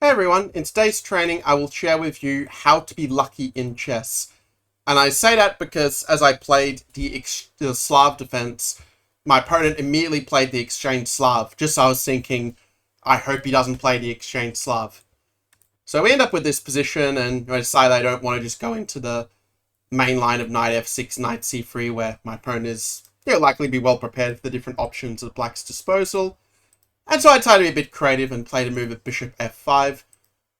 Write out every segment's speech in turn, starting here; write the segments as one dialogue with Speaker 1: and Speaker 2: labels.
Speaker 1: Hey everyone, in today's training I will share with you how to be lucky in chess. And I say that because as I played the Slav defense, my opponent immediately played the Exchange Slav, just so I was thinking, I hope he doesn't play the Exchange Slav. So we end up with this position and I decide I don't want to just go into the main line of knight f6, knight c3, where my opponent is likely to be well prepared for the different options at black's disposal. And so I tried to be a bit creative and played a move of bishop f5,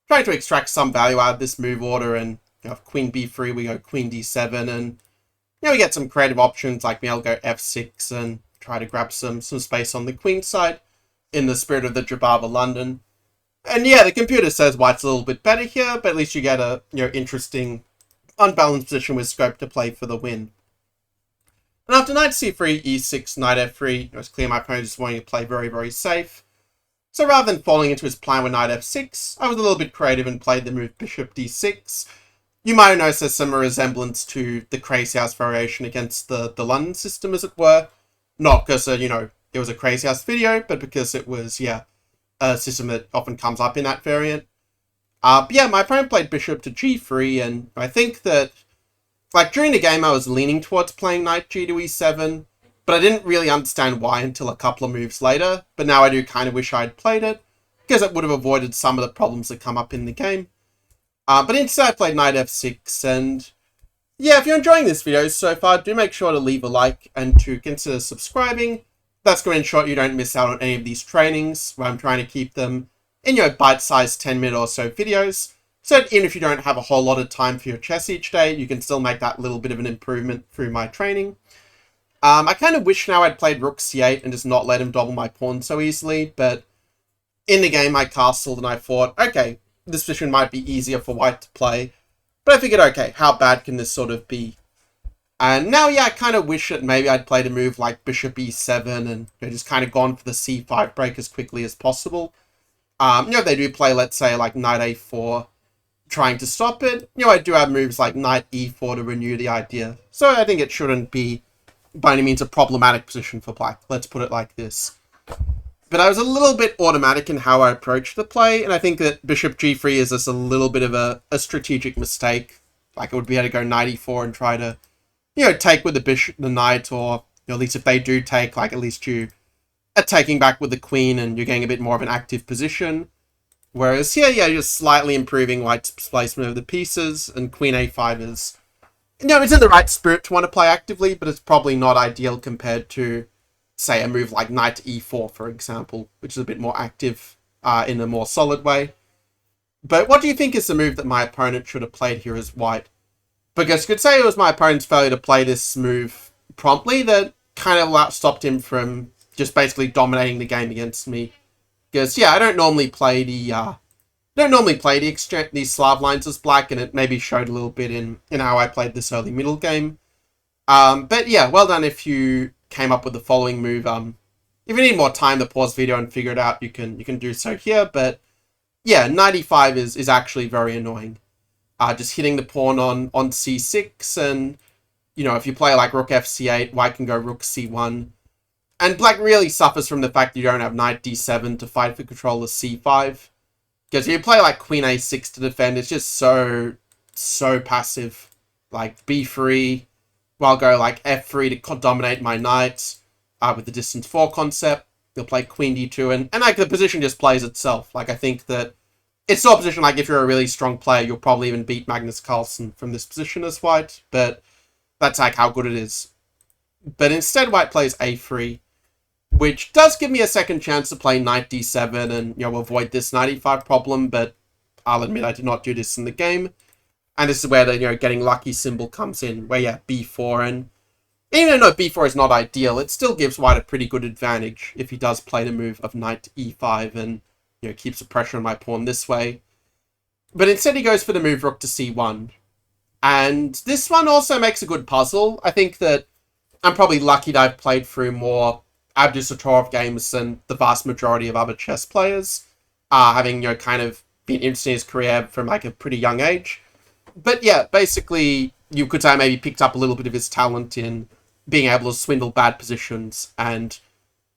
Speaker 1: trying to extract some value out of this move order. And queen b3, we go queen d7, and we get some creative options like maybe I'll go f6 and try to grab some space on the queen side in the spirit of the Jabava London. And yeah, the computer says white's a little bit better here, but at least you get a interesting unbalanced position with scope to play for the win. And after knight c3, e6, knight f3, it was clear my opponent just wanting to play very, very safe. So rather than falling into his plan with knight f6, I was a little bit creative and played the move bishop d6. You might have noticed there's some resemblance to the Crazy House variation against the London system, as it were. Not because, it was a Crazy House video, but because it was, a system that often comes up in that variant. But yeah, my opponent played bishop to g3, and I think that during the game I was leaning towards playing knight g to e7, but I didn't really understand why until a couple of moves later. But now I do kind of wish I had played it, because it would have avoided some of the problems that come up in the game. But instead I played knight f6, and yeah, if you're enjoying this video so far, do make sure to leave a like and to consider subscribing. That's going to ensure you don't miss out on any of these trainings, where I'm trying to keep them in bite-sized 10-minute or so videos. So that even if you don't have a whole lot of time for your chess each day, you can still make that little bit of an improvement through my training. I kind of wish now I'd played rook c8 and just not let him double my pawn so easily, but in the game I castled and I thought, okay, this position might be easier for white to play, but I figured, okay, how bad can this sort of be? And now, I kind of wish that maybe I'd played a move like bishop e7 and just kind of gone for the c5 break as quickly as possible. If they do play, let's say, like knight a4, trying to stop it, I do have moves like knight e4 to renew the idea. So I think it shouldn't be, by any means, a problematic position for black. Let's put it like this. But I was a little bit automatic in how I approached the play, and I think that bishop g3 is just a little bit of a strategic mistake. Like, it would be able to go knight e4 and try to, take with the bishop, the knight, or at least if they do take, at least you are taking back with the queen and you're getting a bit more of an active position. Whereas here, you're just slightly improving white's placement of the pieces, and queen a5 is, it's in the right spirit to want to play actively, but it's probably not ideal compared to, say, a move like knight e4, for example, which is a bit more active in a more solid way. But what do you think is the move that my opponent should have played here as white? Because you could say it was my opponent's failure to play this move promptly that kind of stopped him from just basically dominating the game against me. Because I don't normally play these Slav lines as black, and it maybe showed a little bit in how I played this early middle game. But yeah, well done if you came up with the following move. If you need more time to pause the video and figure it out, you can do so here. But yeah, knight e5 is actually very annoying. Just hitting the pawn on c6, and if you play like rook fc8, white can go rook c1. And black really suffers from the fact that you don't have knight d7 to fight for control of c5. Because if you play like queen a6 to defend, it's just so passive. Like b3, I'll go like f3 to dominate my knight with the distance 4 concept. You'll play queen d2, and the position just plays itself. I think that it's still a position, if you're a really strong player, you'll probably even beat Magnus Carlsen from this position as white, but that's how good it is. But instead, white plays a3, which does give me a second chance to play knight d7 and, avoid this knight e5 problem, but I'll admit I did not do this in the game. And this is where the, getting lucky symbol comes in, where, b4, and even though b4 is not ideal, it still gives white a pretty good advantage if he does play the move of knight e5 and, keeps the pressure on my pawn this way. But instead he goes for the move rook to c1. And this one also makes a good puzzle. I think that I'm probably lucky that I've played through more Abdus Satorov games than the vast majority of other chess players, having, kind of been interested in his career from, a pretty young age. But yeah, basically, you could say I maybe picked up a little bit of his talent in being able to swindle bad positions, and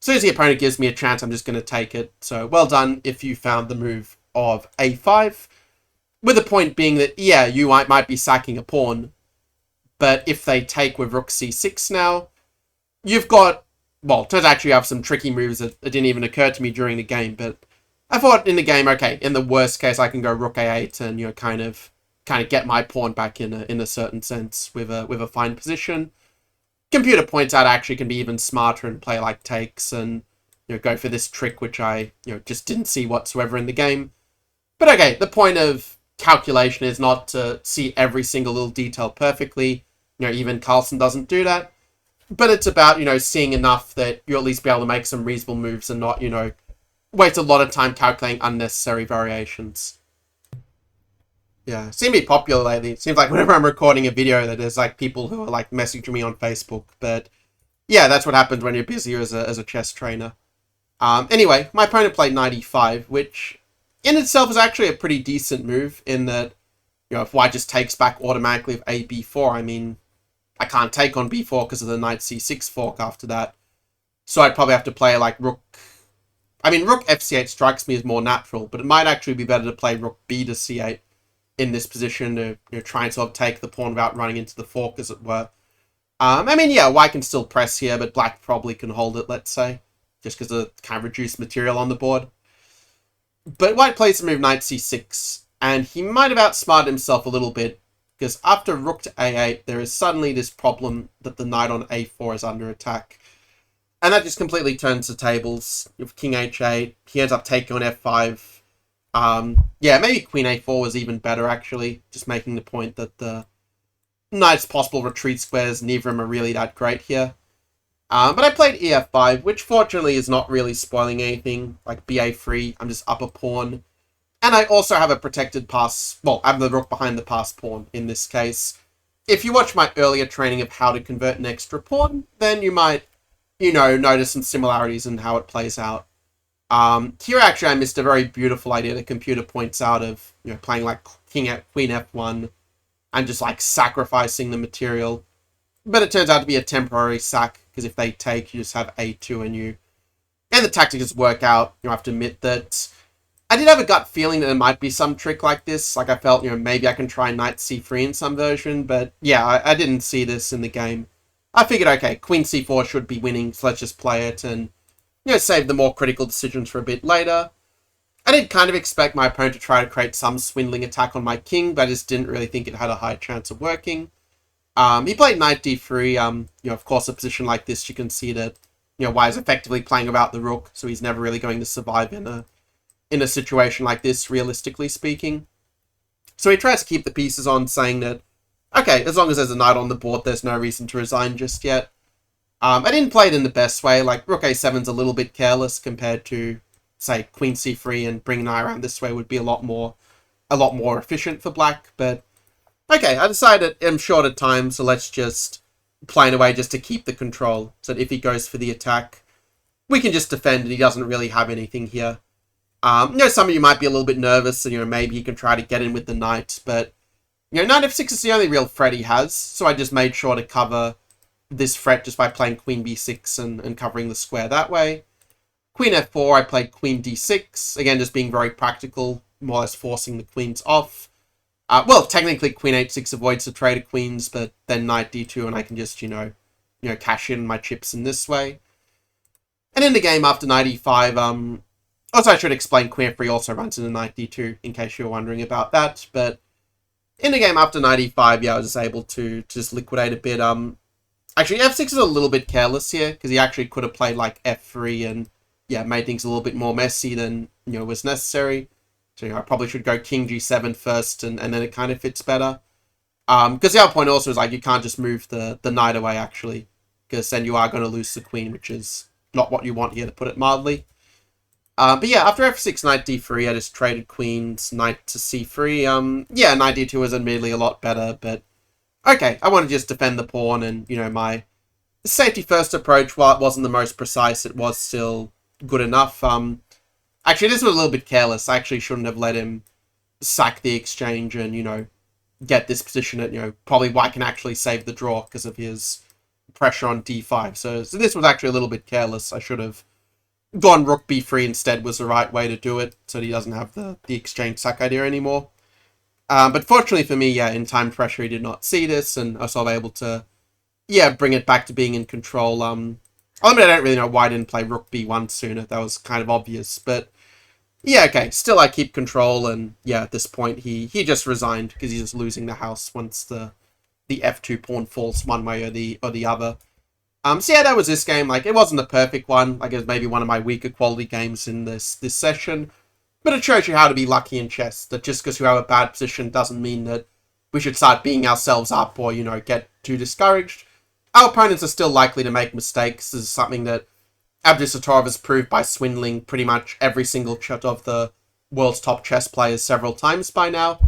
Speaker 1: as soon as the opponent gives me a chance, I'm just going to take it. So well done if you found the move of a5, with the point being that, yeah, you might be sacking a pawn, but if they take with rook c6 now, you've got, well, it turns out you have some tricky moves that didn't even occur to me during the game, but I thought in the game, okay, in the worst case, I can go rook a8 and, you know, kind of get my pawn back in a certain sense with a fine position. Computer points out I actually can be even smarter and play like takes and, you know, go for this trick which I, you know, just didn't see whatsoever in the game. But okay, the point of calculation is not to see every single little detail perfectly. You know, even Carlsen doesn't do that. But it's about, you know, seeing enough that you'll at least be able to make some reasonable moves and not, you know, waste a lot of time calculating unnecessary variations. Yeah, seem to be popular lately. It seems like whenever I'm recording a video that there's like people who are like messaging me on Facebook. But yeah, that's what happens when you're busy as a chess trainer. Anyway, my opponent played knight e5, which in itself is actually a pretty decent move in that, you know, if white just takes back automatically with a b4, I mean, I can't take on b4 because of the knight c6 fork after that. So I'd probably have to play like rook... I mean, rook f8 strikes me as more natural, but it might actually be better to play rook b to c8 in this position to, you know, try and sort of take the pawn without running into the fork, as it were. I mean, yeah, white can still press here, but black probably can hold it, let's say, just because of kind of reduced material on the board. But white plays the move knight c6, and he might have outsmarted himself a little bit, because after rook to a8, there is suddenly this problem that the knight on a4 is under attack. And that just completely turns the tables. With king h8, he ends up taking on f5. Yeah, maybe queen a4 was even better, actually. Just making the point that the knight's possible retreat squares, neither of them are really that great here. But I played ef5, which fortunately is not really spoiling anything. Like ba3, I'm just up a pawn. And I also have a protected pass, well, I have the rook behind the pass pawn in this case. If you watch my earlier training of how to convert an extra pawn, then you might, you know, notice some similarities in how it plays out. Here actually I missed a very beautiful idea the computer points out of, you know, playing like queen f1 and just like sacrificing the material. But it turns out to be a temporary sack, because if they take, you just have a2 and the tactics work out. You have to admit that I did have a gut feeling that there might be some trick like this. Like I felt, you know, maybe I can try knight c3 in some version, but yeah, I didn't see this in the game. I figured, okay, queen c4 should be winning, so let's just play it and, you know, save the more critical decisions for a bit later. I did kind of expect my opponent to try to create some swindling attack on my king, but I just didn't really think it had a high chance of working. He played knight d3. You know, of course, a position like this, you can see that, you know, white is effectively playing without the rook, so he's never really going to survive in a situation like this, realistically speaking. So he tries to keep the pieces on, saying that, okay, as long as there's a knight on the board, there's no reason to resign just yet. I didn't play it in the best way. Like, rook a7's a little bit careless compared to, say, queen c3, and bringing knight around this way would be a lot more efficient for black. But okay, I decided I'm short of time, so let's just play in a way just to keep the control, so that if he goes for the attack, we can just defend, and he doesn't really have anything here. You know, some of you might be a little bit nervous, and, you know, maybe he can try to get in with the knight, but, you know, knight f6 is the only real threat he has, so I just made sure to cover this threat just by playing queen b6 and covering the square that way. Queen f4, I played queen d6, again, just being very practical, more or less forcing the queens off. Well, technically queen h6 avoids the trade of queens, but then knight d2, and I can just, you know, cash in my chips in this way. And in the game after knight e5, also I should explain queen f3 also runs into knight d2, in case you're wondering about that, but in the game after knight e5, yeah, I was just able to just liquidate a bit. Actually, f6 is a little bit careless here, because he actually could have played like f3 and, yeah, made things a little bit more messy than, you know, was necessary. So, you know, I probably should go king g7 first, and then it kind of fits better. Because the other point also is, like, you can't just move the knight away, actually, because then you are going to lose the queen, which is not what you want here, to put it mildly. But yeah, after f6, knight d3, I just traded queens, knight to c3. Yeah, knight d2 was admittedly a lot better, but okay, I want to just defend the pawn, and, you know, my safety first approach, while it wasn't the most precise, it was still good enough. Actually, this was a little bit careless. I actually shouldn't have let him sack the exchange and, you know, get this position at, you know, probably white can actually save the draw because of his pressure on d5. So this was actually a little bit careless. I should have gone rook b3 instead was the right way to do it, so he doesn't have the exchange sack idea anymore. But fortunately for me, yeah, in time pressure, he did not see this, and I was sort of able to, yeah, bring it back to being in control. I mean, I don't really know why I didn't play rook b1 sooner. That was kind of obvious, but yeah, okay. Still, I keep control, and yeah, at this point, he just resigned because he's just losing the house once the f2 pawn falls one way or the other. So yeah, that was this game. Like, it wasn't a perfect one. Like, it was maybe one of my weaker quality games in this session. But it shows you how to be lucky in chess. That just because you have a bad position doesn't mean that we should start beating ourselves up or, you know, get too discouraged. Our opponents are still likely to make mistakes. This is something that Abdusattorov has proved by swindling pretty much every single shot of the world's top chess players several times by now.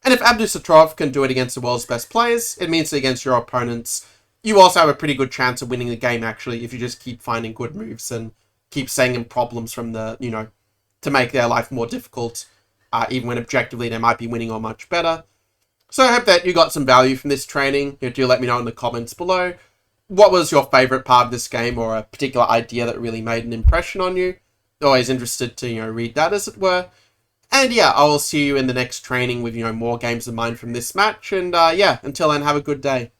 Speaker 1: And if Abdusattorov can do it against the world's best players, it means that against your opponents, you also have a pretty good chance of winning the game, actually, if you just keep finding good moves and keep saying them problems from the, you know, to make their life more difficult, even when objectively they might be winning or much better. So I hope that you got some value from this training. Do let me know in the comments below. What was your favourite part of this game, or a particular idea that really made an impression on you? Always interested to, you know, read that, as it were. And yeah, I will see you in the next training with, you know, more games of mine from this match. And yeah, until then, have a good day.